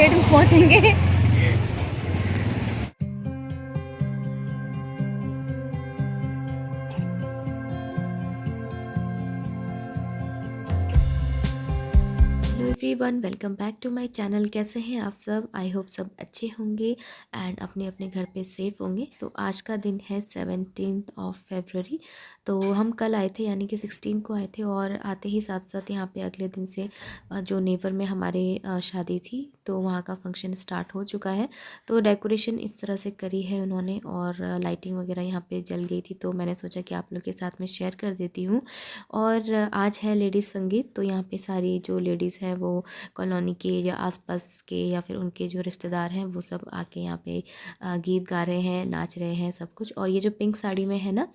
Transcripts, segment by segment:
Late पहुँचेंगे। Hello everyone, welcome back to my channel. कैसे हैं आप सब? आई होप सब अच्छे होंगे एंड अपने अपने घर पे सेफ़ होंगे। तो आज का दिन है 17 ऑफ फरवरी। तो हम कल आए थे यानी कि 16 को आए थे और आते ही साथ साथ यहाँ पे अगले दिन से जो नेबर में हमारे शादी थी तो वहाँ का फंक्शन स्टार्ट हो चुका है। तो डेकोरेशन इस तरह से करी है उन्होंने और लाइटिंग वगैरह यहाँ पे जल गई थी, तो मैंने सोचा कि आप लोग के साथ में शेयर कर देती हूँ। और आज है लेडीज़ संगीत, तो यहाँ पे सारी जो लेडीज़ हैं वो कॉलोनी के या आसपास के या फिर उनके जो रिश्तेदार हैं वो सब आके यहाँ पे गीत गा रहे हैं, नाच रहे हैं सब कुछ। और ये जो पिंक साड़ी में है ना,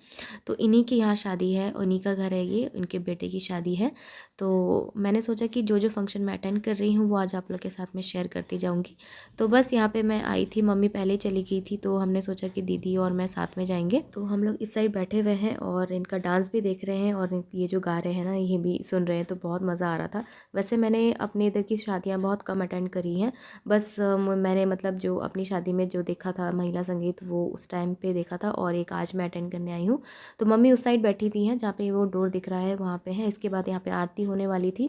तो इन्हीं की यहाँ शादी है, उन्हीं का घर है, ये उनके बेटे की शादी है। तो मैंने सोचा कि जो जो फंक्शन मैं अटेंड कर रही हूँ वो आज आप लोग के साथ में शेयर करती जाऊँगी। तो बस यहाँ पे मैं आई थी, मम्मी पहले चली गई थी, तो हमने सोचा कि दीदी और मैं साथ में जाएंगे। तो हम लोग इस साइड बैठे हुए हैं और इनका डांस भी देख रहे हैं और ये जो गा रहे हैं ना ये भी सुन रहे हैं, तो बहुत मज़ा आ रहा था। वैसे मैंने अपने इधर की शादियाँ बहुत कम अटेंड करी हैं, बस मैंने मतलब जो अपनी शादी में जो देखा था महिला संगीत वो उस टाइम पे देखा था और एक आज मैं अटेंड करने आई हूँ। तो मम्मी उस साइड बैठी हुई हैं जहाँ पे वो डोर दिख रहा है वहाँ पे है। इसके बाद यहाँ पे आरती होने वाली थी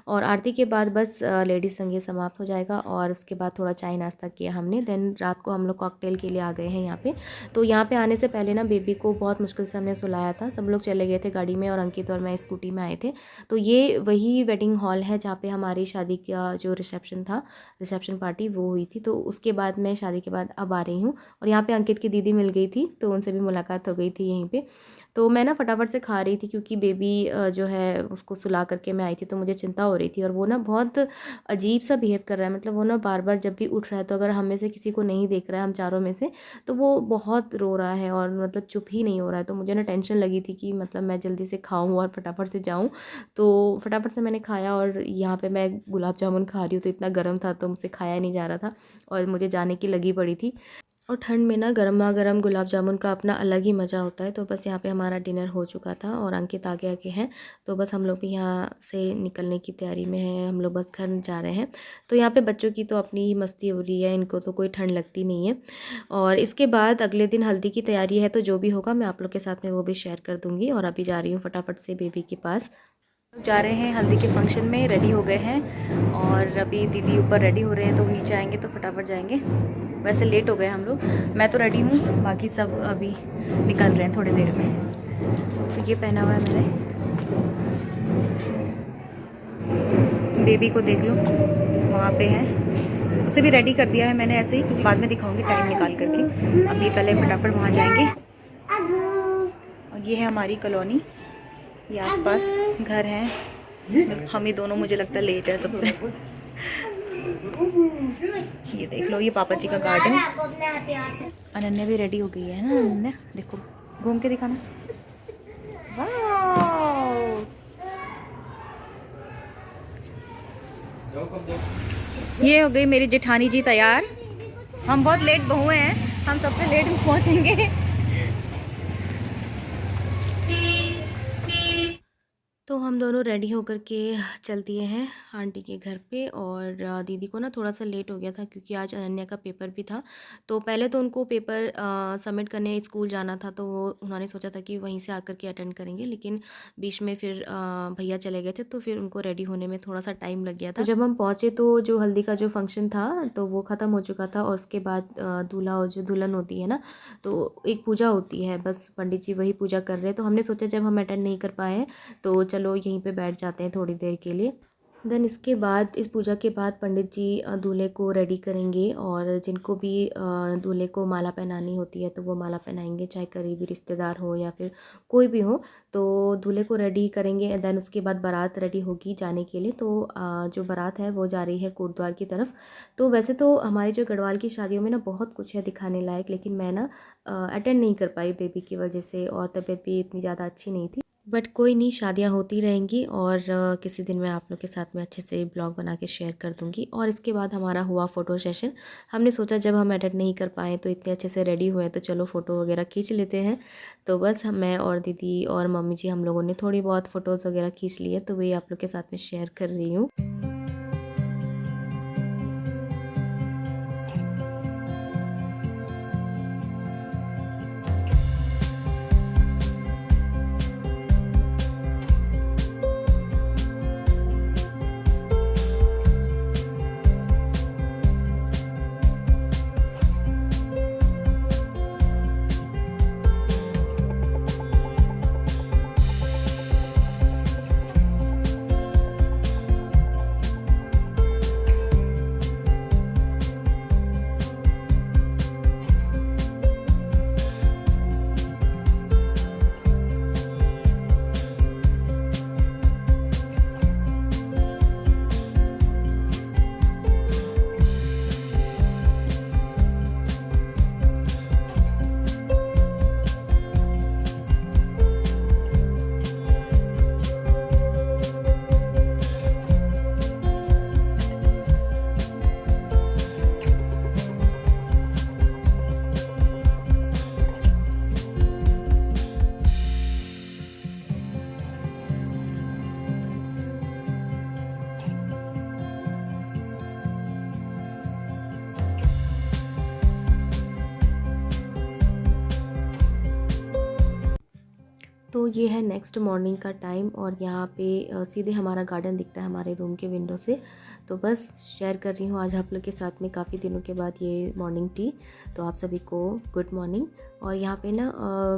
और आरती के बाद बस लेडीज़ संगीत समाप्त हो जाएगा और उसके बाद थोड़ा चाय नाश्ता किया हमने। देन रात को हम लोग कॉकटेल के लिए आ गए हैं यहाँ पे। तो यहाँ पे आने से पहले ना बेबी को बहुत मुश्किल से हमने सुलाया था, सब लोग चले गए थे गाड़ी में और अंकित और मैं स्कूटी में आए थे। तो ये वही वेडिंग हॉल है जहाँ पे हमारी शादी का जो रिसेप्शन था, रिसेप्शन पार्टी वो हुई थी। तो उसके बाद मैं शादी के बाद अब आ रही हूँ और यहाँ पे अंकित की दीदी मिल गई थी तो उनसे भी मुलाकात हो गई थी यहीं पे। तो मैं ना फटाफट से खा रही थी क्योंकि बेबी जो है उसको सुला करके मैं आई थी, तो मुझे चिंता हो रही थी। और वो ना बहुत अजीब सा बिहेव कर रहा है, मतलब वो ना बार बार जब भी उठ रहा है तो अगर हम में से किसी को नहीं देख रहा है, हम चारों में से, तो वो बहुत रो रहा है और मतलब चुप ही नहीं हो रहा है। तो मुझे ना टेंशन लगी थी कि मतलब मैं जल्दी से खाऊं और फटाफट से जाऊं। तो फटाफट से मैंने खाया और यहाँ पे मैं गुलाब जामुन खा रही हूँ, तो इतना गर्म था तो मुझसे खाया नहीं जा रहा था और मुझे जाने की लगी पड़ी थी। और ठंड में ना गर्मा गर्म गुलाब जामुन का अपना अलग ही मज़ा होता है। तो बस यहाँ पे हमारा डिनर हो चुका था और अंकित आगे आगे हैं, तो बस हम लोग भी यहाँ से निकलने की तैयारी में हैं, हम लोग बस घर जा रहे हैं। तो यहाँ पे बच्चों की तो अपनी ही मस्ती हो रही है, इनको तो कोई ठंड लगती नहीं है। और इसके बाद अगले दिन हल्दी की तैयारी है, तो जो भी होगा मैं आप लोग के साथ में वो भी शेयर कर दूँगी। और अभी जा रही हूँ फटाफट से बेबी के पास। जा रहे हैं हल्दी के फंक्शन में, रेडी हो गए हैं और अभी दीदी ऊपर रेडी हो रहे हैं, तो नीचे आएंगे तो फटाफट जाएंगे। वैसे लेट हो गए हम लोग, मैं तो रेडी हूँ, बाकी सब अभी निकल रहे हैं थोड़ी देर में। तो ये पहना हुआ है मैंने, बेबी को देख लो वहाँ पे है, उसे भी रेडी कर दिया है मैंने ऐसे ही, क्योंकि बाद में दिखाऊंगी टाइम निकाल करके। अभी पहले फटाफट वहाँ जाएंगे। और ये है हमारी कॉलोनी, ये आसपास घर हैं, हम ही दोनों मुझे लगता है लेट है सबसे। ये देख लो, ये पापा जी का गार्डन। अनन्या भी रेडी हो गई है ना, अनन्या देखो, घूम के दिखाना। वाह, ये हो गई मेरी जेठानी जी तैयार। हम बहुत लेट बहुए हैं, हम सबसे लेट पहुंचेंगे। तो हम दोनों रेडी होकर के चल दिए हैं आंटी के घर पे। और दीदी को ना थोड़ा सा लेट हो गया था क्योंकि आज अनन्या का पेपर भी था। तो पहले तो उनको पेपर सबमिट करने स्कूल जाना था, तो उन्होंने सोचा था कि वहीं से आकर के अटेंड करेंगे, लेकिन बीच में फिर भैया चले गए थे तो फिर उनको रेडी होने में थोड़ा सा टाइम लग गया था। तो जब हम पहुँचे तो जो हल्दी का जो फंक्शन था तो वो ख़त्म हो चुका था और उसके बाद दूल्हा और जो दुल्हन होती है ना, तो एक पूजा होती है, बस पंडित जी वही पूजा कर रहे हैं। तो हमने सोचा जब हम अटेंड नहीं कर पाए तो चलो यहीं पे बैठ जाते हैं थोड़ी देर के लिए। देन इसके बाद, इस पूजा के बाद पंडित जी दूल्हे को रेडी करेंगे और जिनको भी दूल्हे को माला पहनानी होती है तो वो माला पहनाएंगे, चाहे करीबी रिश्तेदार हो या फिर कोई भी हो। तो दूल्हे को रेडी करेंगे। देन उसके बाद बारात रेडी होगी जाने के लिए। तो जो बारात है वो जा रही है कोटद्वार की तरफ। तो वैसे तो हमारी जो गढ़वाल की शादियों में ना बहुत कुछ है दिखाने लायक, लेकिन मैं ना अटेंड नहीं कर पाई बेबी की वजह से और तबीयत भी इतनी ज़्यादा अच्छी नहीं थी। बट कोई नहीं, शादियाँ होती रहेंगी और किसी दिन मैं आप लोग के साथ में अच्छे से ब्लॉग बना के शेयर कर दूँगी। और इसके बाद हमारा हुआ फ़ोटो सेशन। हमने सोचा जब हम अटेंड नहीं कर पाए तो इतने अच्छे से रेडी हुए तो चलो फ़ोटो वगैरह खींच लेते हैं। तो बस मैं और दीदी और मम्मी जी हम लोगों ने थोड़ी बहुत फ़ोटोज़ वगैरह खींच लिए, तो वही आप लोग के साथ में शेयर कर रही हूँ। तो बस मैं और दीदी और मम्मी जी हम लोगों ने थोड़ी बहुत फ़ोटोज़ वगैरह खींच लिए, तो वही आप लोग के साथ में शेयर कर रही हूँ। तो बस मैं और दीदी और मम्मी जी हम लोगों ने थोड़ी बहुत फ़ोटोज़ वगैरह खींच लिए, तो वही आप लोग के साथ में शेयर कर रही हूँ। तो ये है नेक्स्ट मॉर्निंग का टाइम और यहाँ पे सीधे हमारा गार्डन दिखता है हमारे रूम के विंडो से। तो बस शेयर कर रही हूँ आज आप लोग के साथ में काफ़ी दिनों के बाद ये मॉर्निंग टी। तो आप सभी को गुड मॉर्निंग। और यहाँ पे ना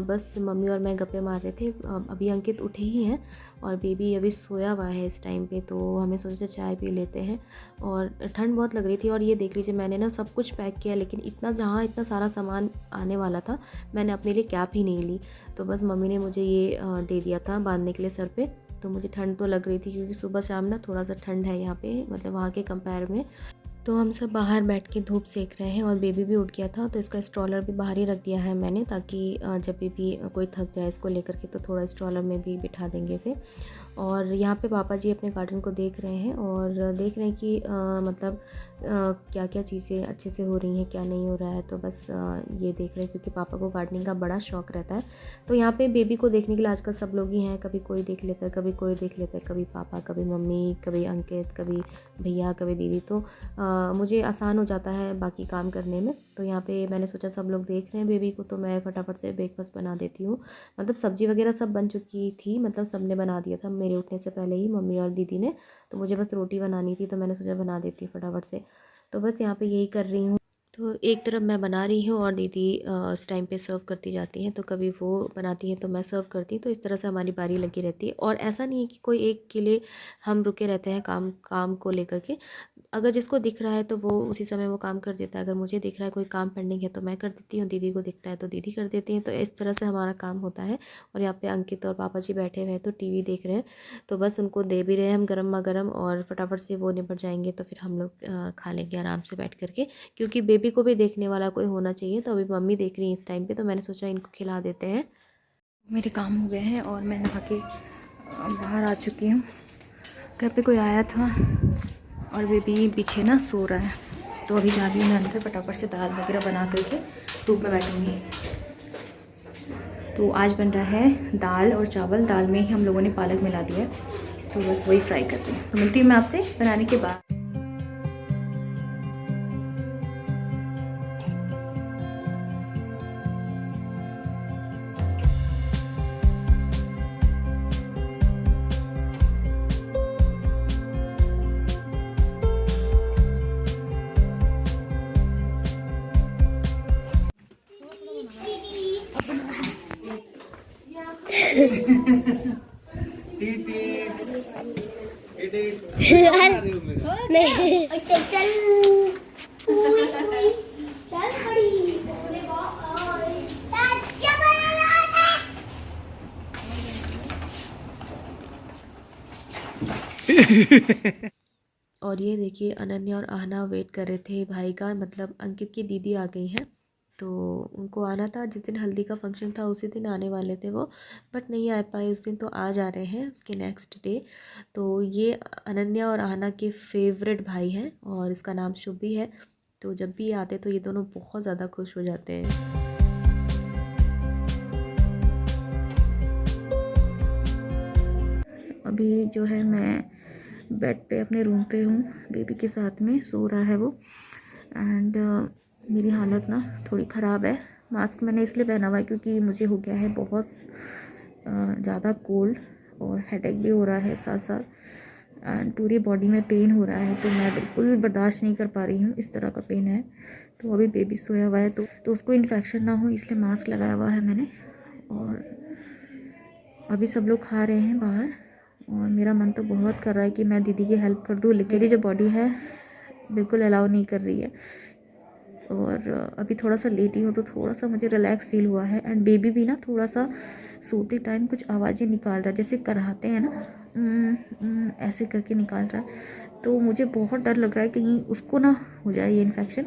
बस मम्मी और मैं गप्पे मार रहे थे। अभी अंकित उठे ही हैं और बेबी अभी सोया हुआ है इस टाइम पे, तो हमें सोचा चाय पी लेते हैं। और ठंड बहुत लग रही थी और ये देख लीजिए मैंने ना सब कुछ पैक किया, लेकिन इतना सारा सामान आने वाला था मैंने अपने लिए कैप ही नहीं ली। तो बस मम्मी ने मुझे ये दे दिया था बांधने के लिए सर पे। तो मुझे ठंड तो लग रही थी क्योंकि सुबह शाम ना थोड़ा सा ठंड है यहाँ पे, मतलब वहाँ के कंपेयर में। तो हम सब बाहर बैठ के धूप सेक रहे हैं और बेबी भी उठ गया था, तो इसका स्ट्रॉलर भी बाहर ही रख दिया है मैंने, ताकि जब भी कोई थक जाए इसको लेकर के तो थोड़ा स्ट्रॉलर में भी बिठा देंगे इसे। और यहाँ पे पापा जी अपने गार्डन को देख रहे हैं और देख रहे हैं कि मतलब क्या क्या चीज़ें अच्छे से हो रही हैं, क्या नहीं हो रहा है। तो बस ये देख रहे हैं क्योंकि पापा को गार्डनिंग का बड़ा शौक़ रहता है। तो यहाँ पे बेबी को देखने के लिए आजकल सब लोग ही हैं, कभी कोई देख लेता है, कभी कोई देख लेता है, कभी पापा, कभी मम्मी, कभी अंकित, कभी भैया, कभी दीदी। तो मुझे आसान हो जाता है बाकी काम करने में। तो यहाँ पे मैंने सोचा सब लोग देख रहे हैं बेबी को, तो मैं फटाफट से ब्रेकफास्ट बना देती हूँ। मतलब सब्ज़ी वगैरह सब बन चुकी थी, मतलब सब ने बना दिया था मेरे उठने से पहले ही, मम्मी और दीदी ने। तो मुझे बस रोटी बनानी थी, तो मैंने सोचा बना देती हूँ फटाफट से। तो बस यहाँ पे यही कर रही हूँ। तो एक तरफ मैं बना रही हूँ और दीदी उस टाइम पे सर्व करती जाती हैं। तो कभी वो बनाती हैं तो मैं सर्व करती हूँ। तो इस तरह से हमारी बारी लगी रहती है और ऐसा नहीं है कि कोई एक के लिए हम रुके रहते हैं काम को लेकर के। अगर जिसको दिख रहा है तो वो उसी समय वो काम कर देता है। अगर मुझे दिख रहा है कोई काम पेंडिंग है तो मैं कर देती हूँ, दीदी को दिखता है तो दीदी कर देती हैं। तो इस तरह से हमारा काम होता है। और यहाँ पे अंकित और पापा जी बैठे हुए हैं तो टीवी देख रहे हैं। तो बस उनको दे भी रहे हैं हम गर्मा गर्म और फटाफट से वो निपट जाएंगे तो फिर हम लोग खा लेंगे आराम से बैठ करके, क्योंकि बेबी को भी देखने वाला कोई होना चाहिए। तो अभी मम्मी देख रही है इस टाइम पे, तो मैंने सोचा इनको खिला देते हैं। मेरे काम हो गए हैं और मैं नहा के बाहर आ चुकी हूँ। घर पे कोई आया था और बेबी पीछे ना सो रहा है। तो अभी जा रही हूँ मैं अंदर, फटाफट से दाल वगैरह बना करके धूप में बैठूँगी। तो आज बन रहा है दाल और चावल। दाल में ही हम लोगों ने पालक मिला दिया, तो बस वही फ्राई करती हूँ। तो मिलती हूँ मैं आपसे बनाने के बाद। नहीं चल चल चल बड़ी और ये देखिए अनन्या और आहना वेट कर रहे थे भाई का, मतलब अंकित की दीदी आ गई हैं। तो उनको आना था, जिस दिन हल्दी का फंक्शन था उसी दिन आने वाले थे वो, बट नहीं आ पाए उस दिन। तो आज आ रहे हैं उसके नेक्स्ट डे। तो ये अनन्या और आहना के फेवरेट भाई हैं और इसका नाम शुभ भी है। तो जब भी आते तो ये दोनों बहुत ज़्यादा खुश हो जाते हैं। अभी जो है मैं बेड पे अपने रूम पे हूँ, बेबी के साथ में सो रहा है वो। एंड मेरी हालत ना थोड़ी ख़राब है। मास्क मैंने इसलिए पहना हुआ है क्योंकि मुझे हो गया है बहुत ज़्यादा कोल्ड और हेडेक भी हो रहा है साथ साथ, एंड पूरी बॉडी में पेन हो रहा है। तो मैं बिल्कुल बर्दाश्त नहीं कर पा रही हूँ, इस तरह का पेन है। तो अभी बेबी सोया हुआ है तो उसको इन्फेक्शन ना हो इसलिए मास्क लगाया हुआ है मैंने। और अभी सब लोग खा रहे हैं बाहर और मेरा मन तो बहुत कर रहा है कि मैं दीदी की हेल्प कर दूँ, लेकिन मेरी जो बॉडी है बिल्कुल अलाउ नहीं कर रही है। और अभी थोड़ा सा लेटी हूँ तो थोड़ा सा मुझे रिलैक्स फील हुआ है। एंड बेबी भी ना थोड़ा सा सोते टाइम कुछ आवाज़ें निकाल रहा है, जैसे कराते हैं ना, ऐसे करके निकाल रहा है। तो मुझे बहुत डर लग रहा है कहीं उसको ना हो जाए ये इन्फेक्शन।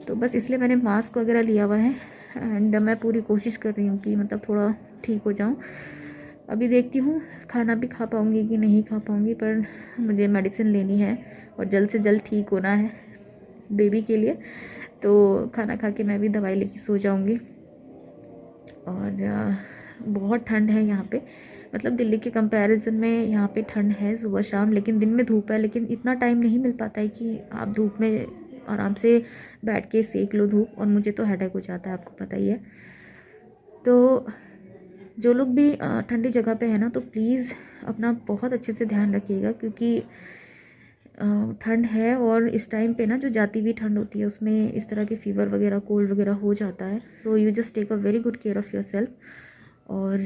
तो बस इसलिए मैंने मास्क वगैरह लिया हुआ है एंड मैं पूरी कोशिश कर रही हूँ कि मतलब थोड़ा ठीक हो जाऊँ। अभी देखती हूँ खाना भी खा पाऊँगी कि नहीं खा पाऊँगी, पर मुझे मेडिसिन लेनी है और जल्द से जल्द ठीक होना है बेबी के लिए। तो खाना खा के मैं भी दवाई लेके सो जाऊँगी। और बहुत ठंड है यहाँ पे, मतलब दिल्ली के कंपैरिजन में यहाँ पे ठंड है सुबह शाम, लेकिन दिन में धूप है। लेकिन इतना टाइम नहीं मिल पाता है कि आप धूप में आराम से बैठ के सेक लो धूप, और मुझे तो हेडेक हो जाता है, आपको पता ही है। तो जो लोग भी ठंडी जगह पे है ना, तो प्लीज़ अपना बहुत अच्छे से ध्यान रखिएगा, क्योंकि ठंड है और इस टाइम पे ना जो जाती हुई ठंड होती है उसमें इस तरह के फीवर वगैरह, कोल्ड वगैरह हो जाता है। So you just take a very good care of yourself. और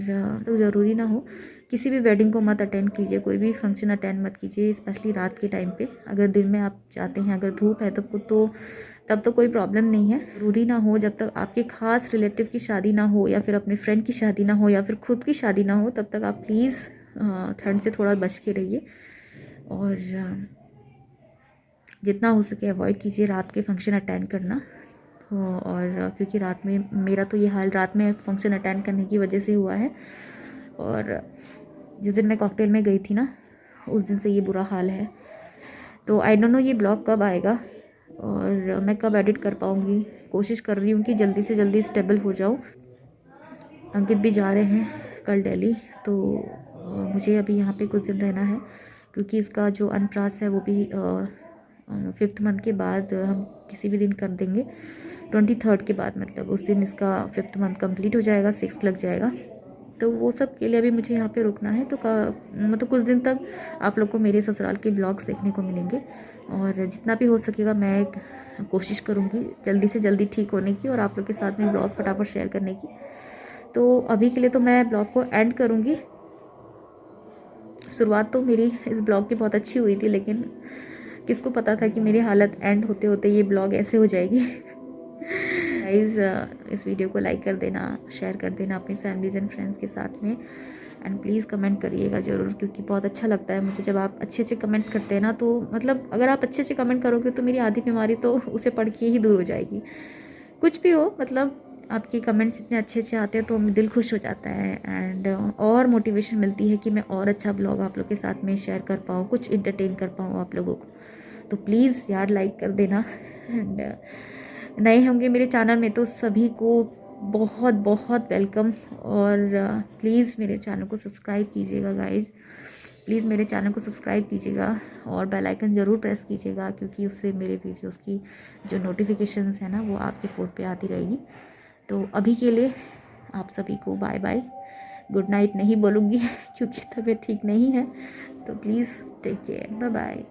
तो ज़रूरी ना हो किसी भी वेडिंग को मत अटेंड कीजिए, कोई भी फंक्शन अटेंड मत कीजिए, स्पेशली रात के टाइम पे। अगर दिन में आप जाते हैं, अगर धूप है तब तो कोई प्रॉब्लम नहीं है। ज़रूरी ना हो, जब तक आपके ख़ास रिलेटिव की शादी ना हो या फिर अपने फ्रेंड की शादी ना हो या फिर खुद की शादी ना हो, तब तक आप प्लीज़ ठंड से थोड़ा बच के रहिए और जितना हो सके अवॉइड कीजिए रात के फंक्शन अटेंड करना। और क्योंकि रात में मेरा तो ये हाल रात में फंक्शन अटेंड करने की वजह से हुआ है, और जिस दिन मैं कॉकटेल में गई थी ना, उस दिन से ये बुरा हाल है। तो आई डोंट नो ये ब्लॉग कब आएगा और मैं कब एडिट कर पाऊँगी। कोशिश कर रही हूँ कि जल्दी से जल्दी स्टेबल हो जाऊँ। अंकित भी जा रहे हैं कल दिल्ली, तो मुझे अभी यहाँ पे कुछ दिन रहना है, क्योंकि इसका जो अनप्रास है वो भी 5th मंथ के बाद हम किसी भी दिन कर देंगे, 23rd के बाद, मतलब उस दिन इसका 5th मंथ कंप्लीट हो जाएगा, 6th लग जाएगा। तो वो सब के लिए अभी मुझे यहाँ पे रुकना है। तो मतलब कुछ दिन तक आप लोग को मेरे ससुराल के ब्लॉग्स देखने को मिलेंगे, और जितना भी हो सकेगा मैं कोशिश करूँगी जल्दी से जल्दी ठीक होने की और आप लोग के साथ में ब्लॉग फटाफट शेयर करने की। तो अभी के लिए तो मैं ब्लॉग को एंड करूँगी। शुरुआत तो मेरी इस ब्लॉग की बहुत अच्छी हुई थी, लेकिन किसको पता था कि मेरी हालत एंड होते होते ये ब्लॉग ऐसे हो जाएगी। गाइस, इस वीडियो को लाइक कर देना, शेयर कर देना अपनी फैमिलीज़ एंड फ्रेंड्स के साथ में, एंड प्लीज़ कमेंट करिएगा ज़रूर, क्योंकि बहुत अच्छा लगता है मुझे जब आप अच्छे अच्छे कमेंट्स करते हैं ना। तो मतलब अगर आप अच्छे अच्छे कमेंट करोगे तो मेरी आधी बीमारी तो उसे पढ़ के ही दूर हो जाएगी। कुछ भी हो, मतलब आपके कमेंट्स इतने अच्छे अच्छे आते हैं तो दिल खुश हो जाता है, एंड और मोटिवेशन मिलती है कि मैं और अच्छा ब्लॉग आप लोग के साथ में शेयर कर पाऊँ, कुछ इंटरटेन कर पाऊँ आप लोगों को। तो प्लीज़ यार लाइक कर देना, एंड नए होंगे मेरे चैनल में तो सभी को बहुत बहुत वेलकम। और प्लीज़ मेरे चैनल को सब्सक्राइब कीजिएगा गाइज़, प्लीज़ मेरे चैनल को सब्सक्राइब कीजिएगा और बेल आइकन ज़रूर प्रेस कीजिएगा, क्योंकि उससे मेरे वीडियोस की जो नोटिफिकेशंस है ना वो आपके फ़ोन पे आती रहेगी। तो अभी के लिए आप सभी को बाय बाय, गुड नाइट नहीं बोलूँगी क्योंकि तबीयत ठीक नहीं है। तो please take care, bye bye.